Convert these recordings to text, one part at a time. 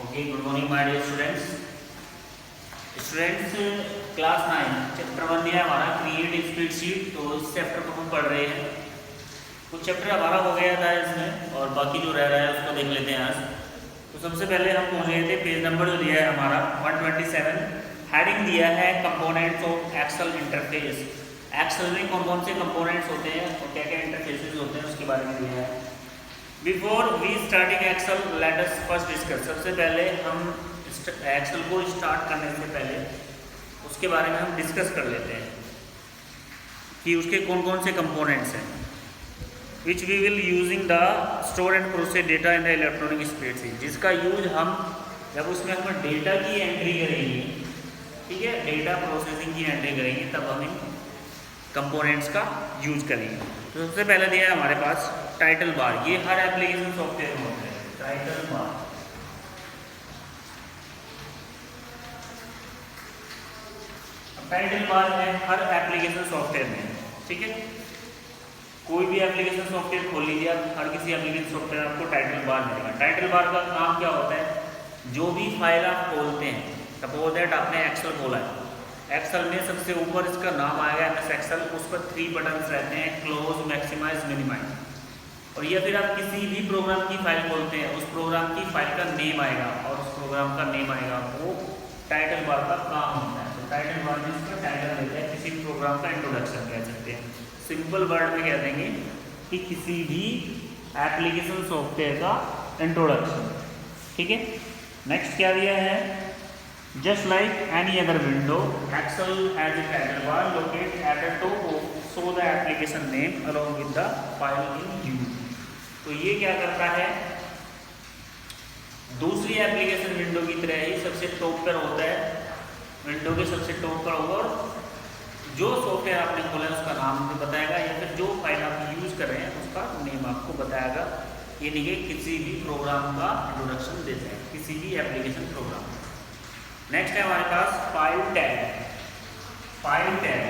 Okay, good morning my dear students. Class 9 chapter 1 दिया है हमारा क्रिएट स्प्रेडशीट। तो इस चैप्टर को हम पढ़ रहे हैं। कुछ चैप्टर हमारा हो गया था इसमें और बाकी जो रह रहा है उसको देख लेते हैं आज। तो सबसे पहले हम पहुँच गए थे, पेज नंबर जो दिया है हमारा 127, हेडिंग दिया है components of Excel interface. Excel में कौन कौन से कंपोनेंट्स होते हैं और क्या क्या इंटरफेसेस होते हैं उसके बारे में दिया है। Before we starting Excel let us first discuss. सबसे पहले हम एक्सेल को स्टार्ट करने से पहले उसके बारे में हम डिस्कस कर लेते हैं कि उसके कौन कौन से कंपोनेंट्स हैं which we will using the store and process data in the electronic spreadsheet, जिसका यूज हम जब उसमें हम डेटा की एंट्री करेंगे, ठीक है, डेटा प्रोसेसिंग की एंट्री करेंगे तब हम इन कंपोनेंट्स का यूज करेंगे। तो सबसे पहले दिया है हमारे पास टाइटल बार। ये हर एप्लीकेशन सॉफ्टवेयर में होता है टाइटल बार। टाइटल बार है हर एप्लीकेशन सॉफ्टवेयर में, ठीक है। कोई भी एप्लीकेशन सॉफ्टवेयर खोल लीजिए आप, हर किसी एप्लीकेशन सॉफ्टवेयर आपको टाइटल बार मिलेगा। टाइटल बार का काम क्या होता है, जो भी फाइल आप खोलते हैं, सपोज दैट आपने एक्सेल खोला है, एक्सेल में सबसे ऊपर इसका नाम आएगा MS एक्सेल, उस पर 3 बटन्स रहते हैं, क्लोज, मैक्सिमाइज, मिनिमाइज। और या फिर आप किसी भी प्रोग्राम की फाइल खोलते हैं, उस प्रोग्राम की फाइल का नेम आएगा और उस प्रोग्राम का नेम आएगा, वो टाइटल बार का काम होता है। तो टाइटल बार में इसका टाइटल देता है, किसी प्रोग्राम का इंट्रोडक्शन कह सकते हैं। सिंपल वर्ड में कह देंगे कि किसी भी एप्लीकेशन सॉफ्टवेयर का इंट्रोडक्शन, ठीक है। नेक्स्ट क्या दिया है, just like any other window Excel has a title bar located at the top of show the application name along with the file in view। तो ये क्या करता है, दूसरी एप्लीकेशन विंडो की तरह ही सबसे टॉप पर होता है, विंडो के सबसे टॉप पर होगा और जो सॉफ्टवेयर आपने खोला है उसका नाम भी बताएगा या फिर जो फाइल आप यूज कर रहे हैं उसका नेम आपको बताएगा। ये नहीं कि किसी भी प्रोग्राम का इंट्रोडक्शन देते हैं, किसी भी एप्लीकेशन प्रोग्राम। नेक्स्ट है हमारे पास फाइल टैग। फाइल टैग,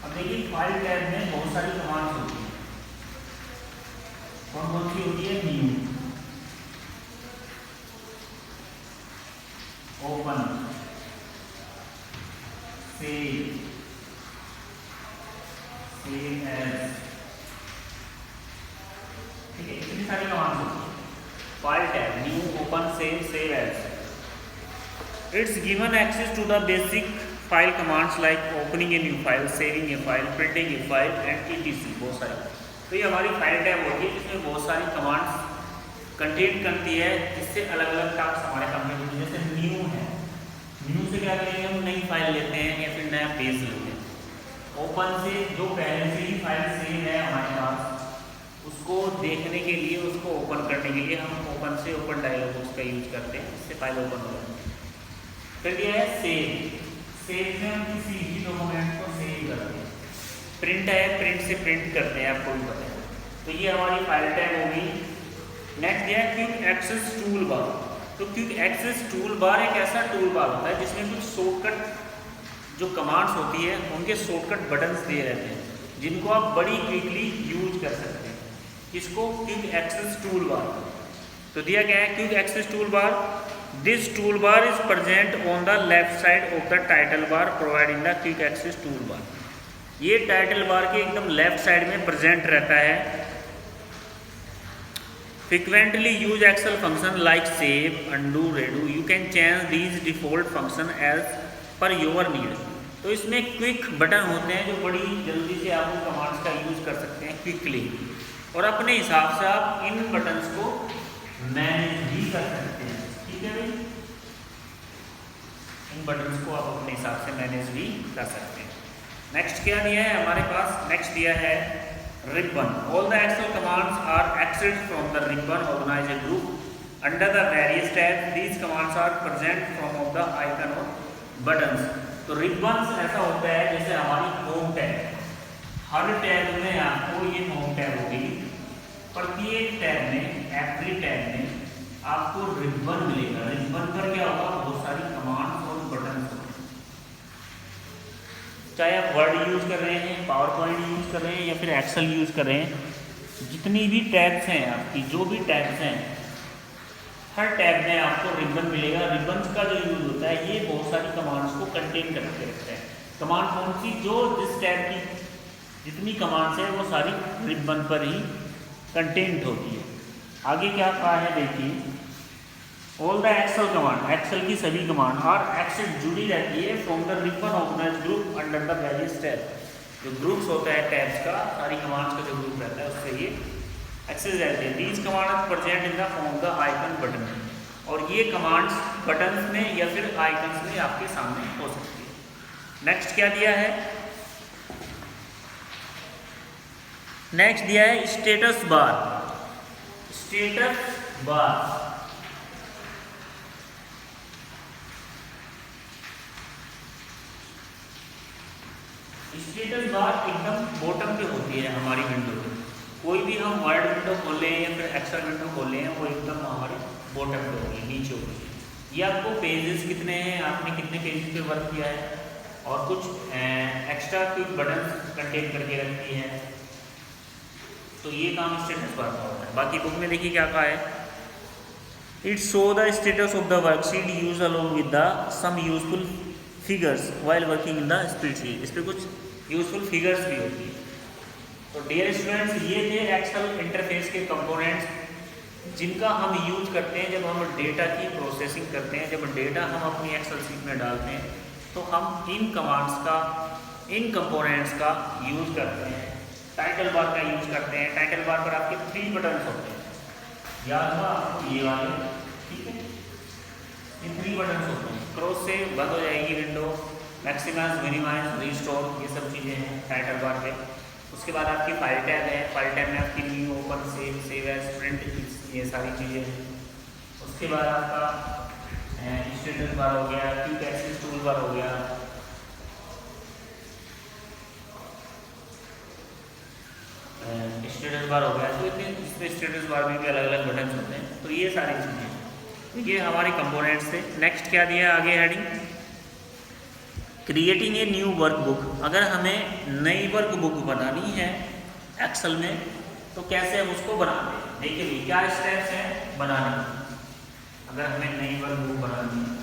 अब देखिए फाइल टैग में बहुत सारी कमांड्स होती हैं। कौन कौन सी होती है, new, open, save, save as, ठीक है, इतनी सारी कमांड्स होती है। File tag, new, open, save as. It's given access to the basic file commands like opening a new file, saving a file, printing a file and etc. बहुत सारी। तो ये हमारी फाइल टैब होगी जिसमें बहुत सारी कमांड्स कंटेन करती है, जिससे अलग अलग टास्क हमारे काम में होते हैं। जैसे न्यू है, न्यू से क्या करेंगे, हम नई फाइल लेते हैं या फिर नया पेज लेते हैं। ओपन से जो पहले से ही फाइल सेव है हमारे पास, उसको देखने के लिए, उसको ओपन करने के लिए हम ओपन से ओपन डायलॉग बॉक्स का यूज करते हैं, इससे फाइल ओपन हो जाती है। फिर दिया है सेव। सेव में हम किसी भी डॉक्यूमेंट को सेव करते हैं। प्रिंट है, प्रिंट से प्रिंट करते हैं, आपको भी पता है। तो ये हमारी फाइल टैब होगी। नेक्स्ट दिया है क्विक एक्सेस टूल बार। तो क्विक एक्सेस टूल बार एक ऐसा टूल बार होता है जिसमें कुछ शॉर्टकट जो कमांड्स होती है उनके शॉर्टकट बटन्स दिए रहते हैं, जिनको आप बड़ी क्विकली यूज कर सकते हैं। इसको क्विक एक्सेस टूल बार। तो दिया गया है quick access tool bar. This toolbar is present on the left side of the title bar providing the quick access toolbar। ये टाइटल बार के एकदम लेफ्ट साइड में प्रेजेंट रहता है। Frequently use Excel function like save, undo, redo। You can change these default function as per your need। तो इसमें quick button होते हैं जो बड़ी जल्दी से आप उन कमांड्स का यूज कर सकते हैं क्विकली, और अपने हिसाब से आप इन बटन्स को मैनेज भी कर सकते हैं, ठीक है भाई। इन बटन्स को आप अपने हिसाब से मैनेज भी कर सकते हैं। नेक्स्ट क्या दिया है हमारे पास, नेक्स्ट दिया है ribbon. All the Excel commands are accessed from the ribbon organise a group under the various tab. These commands are present from of the icon of buttons. तो रिबन्स ऐसा होता है जैसे हमारी होम टैब, हर tab में आपको ये home tab होगी, प्रत्येक टैब में, एवरी टैब में आपको रिबन मिलेगा। रिबन पर क्या होगा, बहुत सारी कमांड्स और बटन होंगे। चाहे आप वर्ड यूज कर रहे हैं, पावर पॉइंट यूज कर रहे हैं या फिर एक्सेल यूज कर रहे हैं, जितनी भी टैब्स हैं आपकी, जो भी टैब्स हैं हर टैब में आपको रिबन मिलेगा। रिबन्स का जो यूज होता है ये बहुत सारी कमांड्स को कंटेन करके रखते हैं। कमांड कौन सी? जो जिस टैब की जितनी कमांड्स है वो सारी रिबन पर ही कंटेंट होती है। आगे क्या कहा है देखिए, all the Excel command, Excel की सभी कमांड और एक्सेस जुड़ी रहती है from the ribbon organised group under the various tab. जो ग्रुप्स होता है टैब्स का, सारी कमांड्स का जो ग्रुप रहता है उससे ये एक्सेस रहते हैं। These command present in the form the icon button, और ये कमांड्स बटन्स में या फिर आइकन्स में आपके सामने हो सकती है। नेक्स्ट क्या दिया है? नेक्स्ट दिया है status bar. Status bar status bar एकदम बॉटम पे होती है हमारी विंडो पे। कोई भी हम वर्ड विंडो खोल लें या फिर एक्सेल विंडो खोल लें, वो एकदम हमारे बॉटम पे होगी, नीचे होगी। ये आपको पेजेस कितने हैं, आपने कितने पेजेस पे वर्क किया है, और कुछ एक्स्ट्रा कुछ बटन कंटेन करके रखती है। तो ये काम स्टेटस बार का होता है। बाकी बुक में देखिए क्या कहा है, it show the status of the worksheet use along with the some useful figures while working in the spreadsheet. इस पर कुछ यूजफुल फिगर्स भी होती है। तो डियर स्टूडेंट्स, ये थे एक्सेल इंटरफेस के कंपोनेंट्स जिनका हम यूज करते हैं जब हम डेटा की प्रोसेसिंग करते हैं। जब डेटा हम अपनी एक्सेल शीट में डालते हैं तो हम इन कमांड्स का, इन कंपोनेंट्स का यूज करते हैं। टाइटल बार का यूज करते हैं। टाइटल बार पर आपके 3 बटन होते हैं, याद हुआ आपको ये वाले, ठीक है। ये 3 बटन होते हैं। क्रॉस से बंद हो जाएगी विंडो, मैक्सिमाइज, मिनिमाइज, रिस्टोर, ये सब चीज़ें हैं टाइटल बार पे। उसके बाद आपकी फाइल टैब है। फाइल टैब में आपकी new, open, save as, print, ये सारी चीज़ें हैं। उसके बाद आपका स्टेटस बार हो गया, क्विक एक्सेस टूल बार हो गया, स्टेटस बार हो गया। तो इसमें स्टेटस बार में भी अलग अलग बटन होते हैं। तो ये सारी चीज़ें, ये हमारे कंपोनेंट्स थे। नेक्स्ट क्या दिया है आगे heading, creating a new workbook. अगर हमें नई वर्कबुक बनानी है एक्सेल में तो कैसे हम उसको बनाते हैं? देखिए भाई क्या स्टेप्स हैं बनाने में, अगर हमें नई वर्कबुक बनानी है।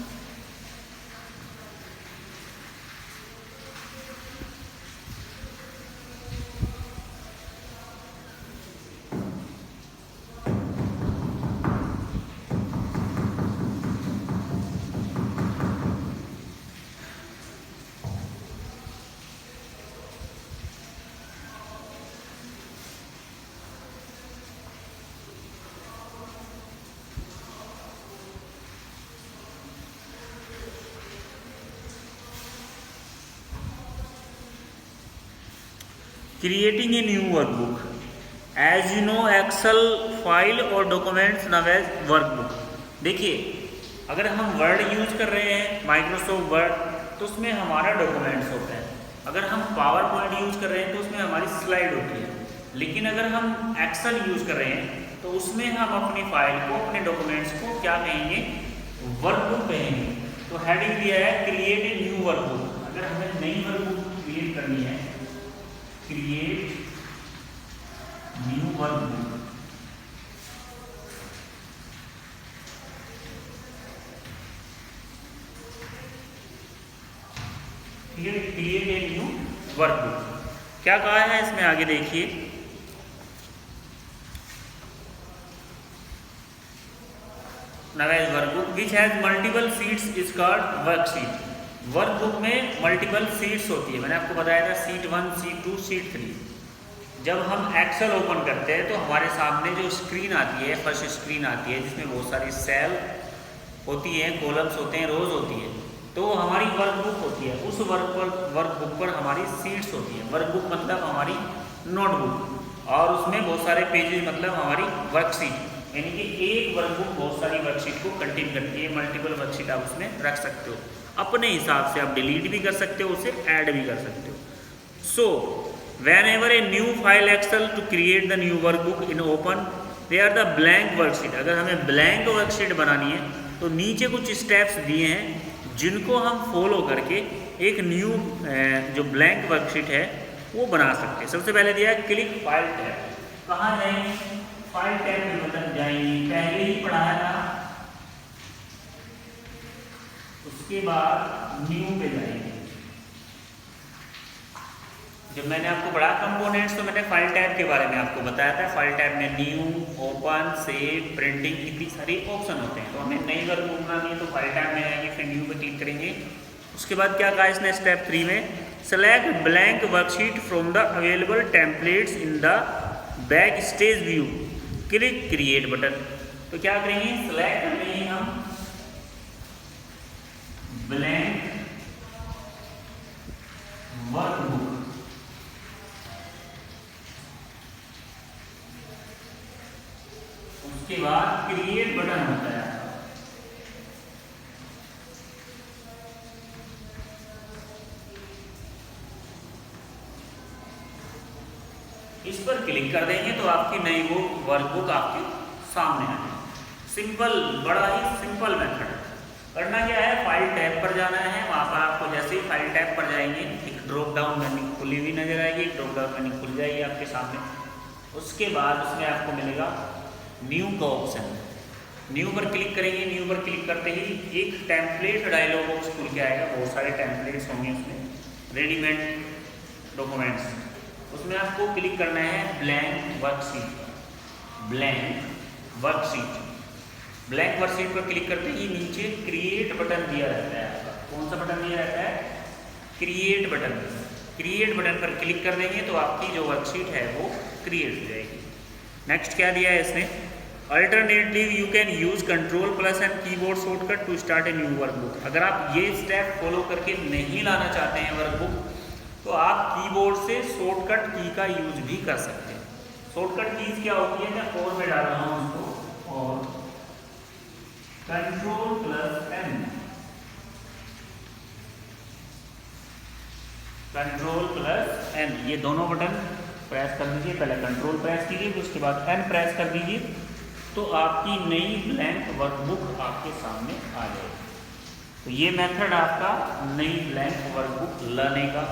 Creating a new workbook, as you know Excel file और डॉक्यूमेंट्स नाउ एज वर्कबुक। देखिए अगर हम वर्ड यूज कर रहे हैं, माइक्रोसॉफ्ट वर्ड, तो उसमें हमारा डॉक्यूमेंट्स होता है। अगर हम पावर पॉइंट यूज कर रहे हैं तो उसमें हमारी स्लाइड होती है। लेकिन अगर हम एक्सेल यूज कर रहे हैं तो उसमें हम अपनी फाइल को, अपने डॉक्यूमेंट्स को क्या कहेंगे? वर्कबुक कहेंगे। तो हेडिंग दिया है क्रिएट ए न्यू वर्कबुक। अगर हमें नई वर्कबुक क्रिएट करनी है, क्रिएट न्यू वर्कबुक, ठीक है। क्रिएट ए न्यू वर्कबुक क्या कहा है इसमें आगे देखिए, now as workbook which has multiple sheets is called worksheet. Workbook में मल्टीपल सीट्स होती है। मैंने आपको बताया था सीट 1, सीट 2, सीट 3। जब हम एक्सेल ओपन करते हैं तो हमारे सामने जो स्क्रीन आती है, फर्स्ट स्क्रीन आती है जिसमें बहुत सारी सेल होती है, कॉलम्स होते हैं, रोज होती है, तो हमारी वर्कबुक होती है। उस वर्कबुक पर हमारी सीट्स होती है। वर्कबुक मतलब हमारी नोटबुक, और उसमें बहुत सारे पेजेस मतलब हमारी वर्कशीट, यानी कि एक वर्कबुक बहुत सारी वर्कशीट को कंटेन करती है। मल्टीपल वर्कशीट आप उसमें रख सकते हो अपने हिसाब से। आप डिलीट भी कर सकते हो, उसे ऐड भी कर सकते हो। सो whenever a new file excel to create the new workbook in open they are the blank worksheet। अगर हमें ब्लैंक वर्कशीट बनानी है तो नीचे कुछ स्टेप्स दिए हैं जिनको हम फॉलो करके एक न्यू जो ब्लैंक वर्कशीट है वो बना सकते हैं। सबसे पहले दिया है क्लिक फाइल टैब। कहाँ जाएंगे? फाइल टैब में बटन जाएंगे। पहले ही पढ़ाया था उसके बाद न्यू पे जाएंगे। जब मैंने आपको पढ़ा कंपोनेंट्स तो मैंने फाइल टाइप के बारे में आपको बताया था। फाइल टाइप में न्यू, ओपन, सेव, प्रिंटिंग इतनी सारी ऑप्शन होते हैं। तो हमें नई वर्कबुक बनानी है तो फाइल टाइप में आएंगे, फिर न्यू पे क्लिक करेंगे। उसके बाद क्या कहा इसने स्टेप 3 में, select blank worksheet from the available templates in the back stage view, click create button. तो क्या करेंगे, सेलेक्ट कर लेंगे हम ब्लैंक वर्कबुक। उसके बाद क्रिएट बटन होता है, इस पर क्लिक कर देंगे तो आपकी नई वो वर्कबुक आपके सामने आएगी। सिंपल, बड़ा ही सिंपल मेथड। करना क्या है, फाइल टैब पर जाना है। वहां पर आपको जैसे ही फाइल टैब पर जाएंगे एक ड्रॉप डाउन मेन्यू खुली हुई नजर आएगी, ड्रॉप डाउन मेन्यू खुल जाएगी आपके सामने। उसके बाद उसमें आपको मिलेगा न्यू का ऑप्शन, न्यू पर क्लिक करेंगे। न्यू पर क्लिक करते ही एक टेम्पलेट डायलॉग बॉक्स खुल के आएगा, बहुत सारे टेम्पलेट्स होंगे उसमें, रेडीमेड डॉक्यूमेंट्स। उसमें आपको क्लिक करना है blank worksheet, blank worksheet. Blank worksheet पर क्लिक करते ही नीचे क्रिएट बटन दिया रहता है आपका। कौन सा बटन दिया रहता है, क्रिएट बटन। क्रिएट बटन पर क्लिक कर देंगे तो आपकी जो वर्कशीट है वो क्रिएट हो जाएगी। नेक्स्ट क्या दिया है इसने, alternatively you can use control plus and keyboard shortcut to start a new workbook. अगर आप ये स्टेप फॉलो करके नहीं लाना चाहते हैं वर्कबुक, तो आप कीबोर्ड से शॉर्टकट की का यूज भी कर सकते हैं। शॉर्टकट कीज क्या होती है, मैं और में डाल रहा हूँ उसको, और control plus N, control plus N, ये दोनों बटन प्रेस कर दीजिए। पहले कंट्रोल प्रेस कीजिए, उसके बाद एन प्रेस कर दीजिए, तो आपकी नई ब्लैंक वर्कबुक आपके सामने आ जाएगी। तो ये मेथड आपका नई ब्लैंक वर्कबुक लाने का।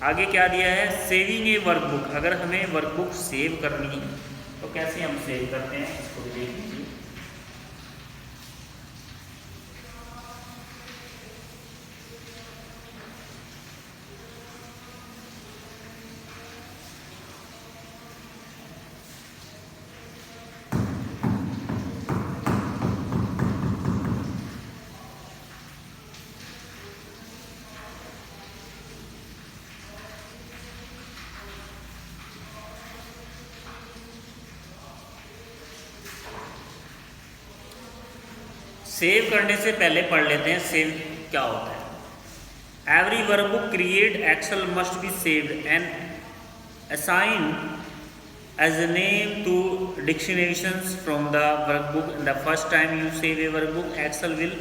आगे क्या दिया है, सेविंग ए वर्कबुक। अगर हमें वर्कबुक सेव करनी है तो कैसे हम सेव करते हैं, इसको भी देख लीजिए। सेव करने से पहले पढ़ लेते हैं सेव क्या होता है। Every workbook create Excel must be saved and assign as a name to dictionaries from the workbook. The first time you save a workbook, Excel will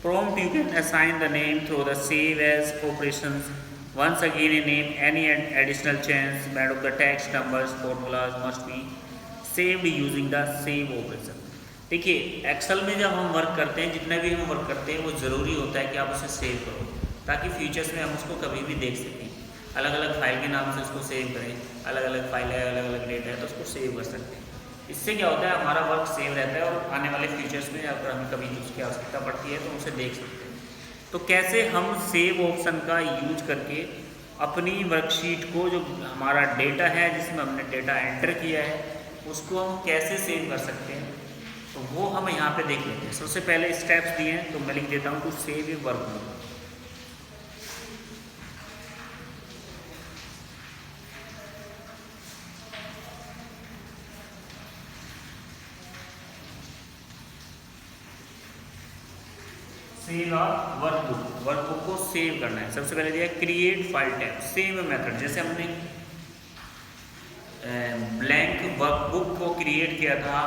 prompt you can assign the name through the save as operations. Once again a name, any additional change made of the text, numbers, formulas must be saved using the save operation. देखिए Excel में जब हम work करते हैं, जितना भी हम work करते हैं वो ज़रूरी होता है कि आप उसे सेव करो, ताकि फ्यूचर्स में हम उसको कभी भी देख सकें। अलग अलग फाइल के नाम से उसको सेव करें, अलग अलग फाइल है, अलग अलग डेटा है, तो उसको सेव कर सकते हैं। इससे क्या होता है, हमारा वर्क सेव रहता है और आने वाले फ्यूचर्स में अगर हमें कभी उसकी आवश्यकता पड़ती है तो उसे देख सकते हैं। तो कैसे हम सेव ऑप्शन का यूज करके अपनी वर्कशीट को, जो हमारा डेटा है जिसमें हमने डेटा एंटर किया है, उसको हम कैसे सेव कर सकते हैं, तो वो हम यहाँ पे देख लेते हैं। सबसे पहले स्टेप्स दिए हैं, तो मैं लिख देता हूँ to save a workbook. Save a workbook, workbook को सेव करना है। सबसे पहले दिया create file tab, same method जैसे हमने ब्लैंक वर्कबुक को क्रिएट किया था,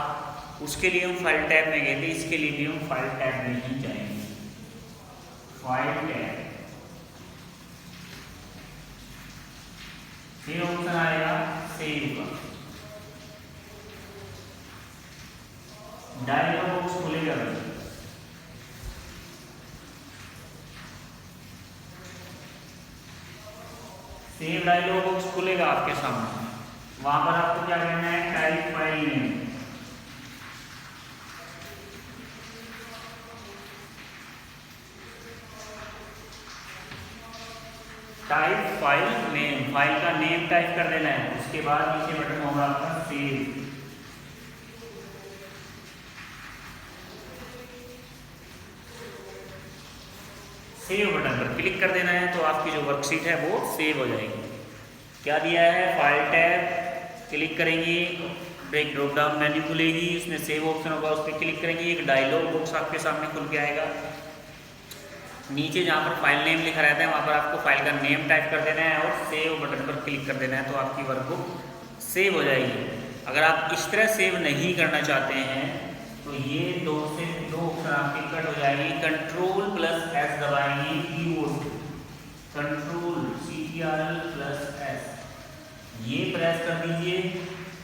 उसके लिए हम फाइल टैब में गए थे, इसके लिए भी हम फाइल टैब में ही जाएंगे। फाइल टैब, फिर ऑप्शन आएगा सेव का, डायलॉग बॉक्स खुलेगा। सेव डायलॉग बॉक्स खुलेगा आपके सामने, वहां पर आपको क्या करना है, type file name, type file name, file का नेम टाइप कर देना है। उसके बाद नीचे बटन होगा आपका सेव। सेव बटन पर क्लिक कर देना है तो आपकी जो वर्कशीट है वो सेव हो जाएगी। क्या दिया है, फाइल टैब क्लिक करेंगे, एक ड्रॉप डाउन मेन्यू खुलेगी, उसमें सेव ऑप्शन होगा, उस पर क्लिक करेंगे, एक डायलॉग बॉक्स आपके सामने खुल के आएगा। नीचे जहाँ पर फाइल नेम लिखा रहता है वहाँ पर आपको फाइल का नेम टाइप कर देना है और सेव बटन पर क्लिक कर देना है तो आपकी वर्कबुक सेव हो जाएगी। अगर आप इस तरह सेव नहीं करना चाहते हैं तो ये दो ऑप्शन आपकी कट हो जाएगी। Ctrl+S दबाएंगे कीबोर्ड, Ctrl+S ये प्रेस कर दीजिए।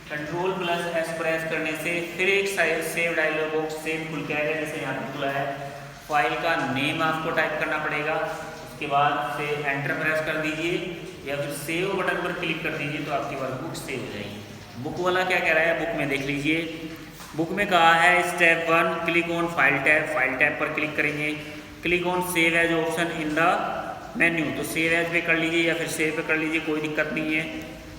Ctrl+S प्रेस करने से फिर एक सेव डायलॉग बॉक्स सेव खुल के आएगा, जैसे यहाँ पे खुला है। फाइल का नेम आपको टाइप करना पड़ेगा, उसके बाद से एंटर प्रेस कर दीजिए या फिर सेव बटन पर क्लिक कर दीजिए तो आपकी वर्कबुक सेव हो जाएगी। बुक वाला क्या कह रहा है, बुक में देख लीजिए। बुक में कहा है step 1 click on file tab, file tab पर क्लिक करेंगे, click on save as option in the menu, तो सेव एज पे कर लीजिए या फिर सेव पे कर लीजिए, कोई दिक्कत नहीं है।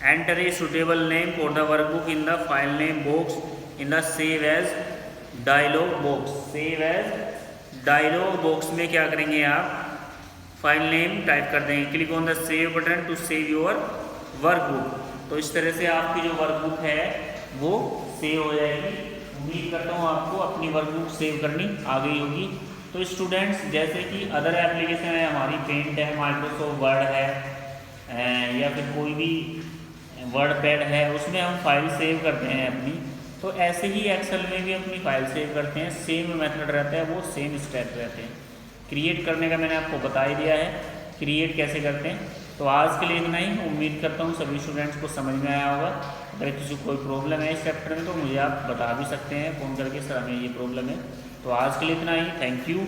Enter a suitable name for the workbook in the file name box in the save as dialog box. Save as dialog box में क्या करेंगे आप, फाइल नेम टाइप कर देंगे, click on the save button to save your workbook. तो इस तरह से आपकी जो वर्कबुक है वो सेव हो जाएगी। उम्मीद करता हूँ आपको अपनी वर्कबुक सेव करनी आ गई होगी। तो स्टूडेंट्स, जैसे कि अदर एप्लीकेशन है हमारी, पेंट है, माइक्रोसॉफ्ट वर्ड है या फिर कोई भी वर्ड पैड है, उसमें हम फाइल सेव करते हैं अपनी, तो ऐसे ही एक्सेल में भी अपनी फाइल सेव करते हैं। सेम मेथड रहता है, वो सेम स्टेप रहते हैं। क्रिएट करने का मैंने आपको बता ही दिया है, क्रिएट कैसे करते हैं। तो आज के लिए इतना ही। उम्मीद करता हूँ सभी स्टूडेंट्स को समझ में आया होगा। अगर किसी को कोई प्रॉब्लम है इस चैप्टर में तो मुझे आप बता भी सकते हैं फ़ोन करके, सर हमें ये प्रॉब्लम है। तो आज के लिए इतना ही, थैंक यू।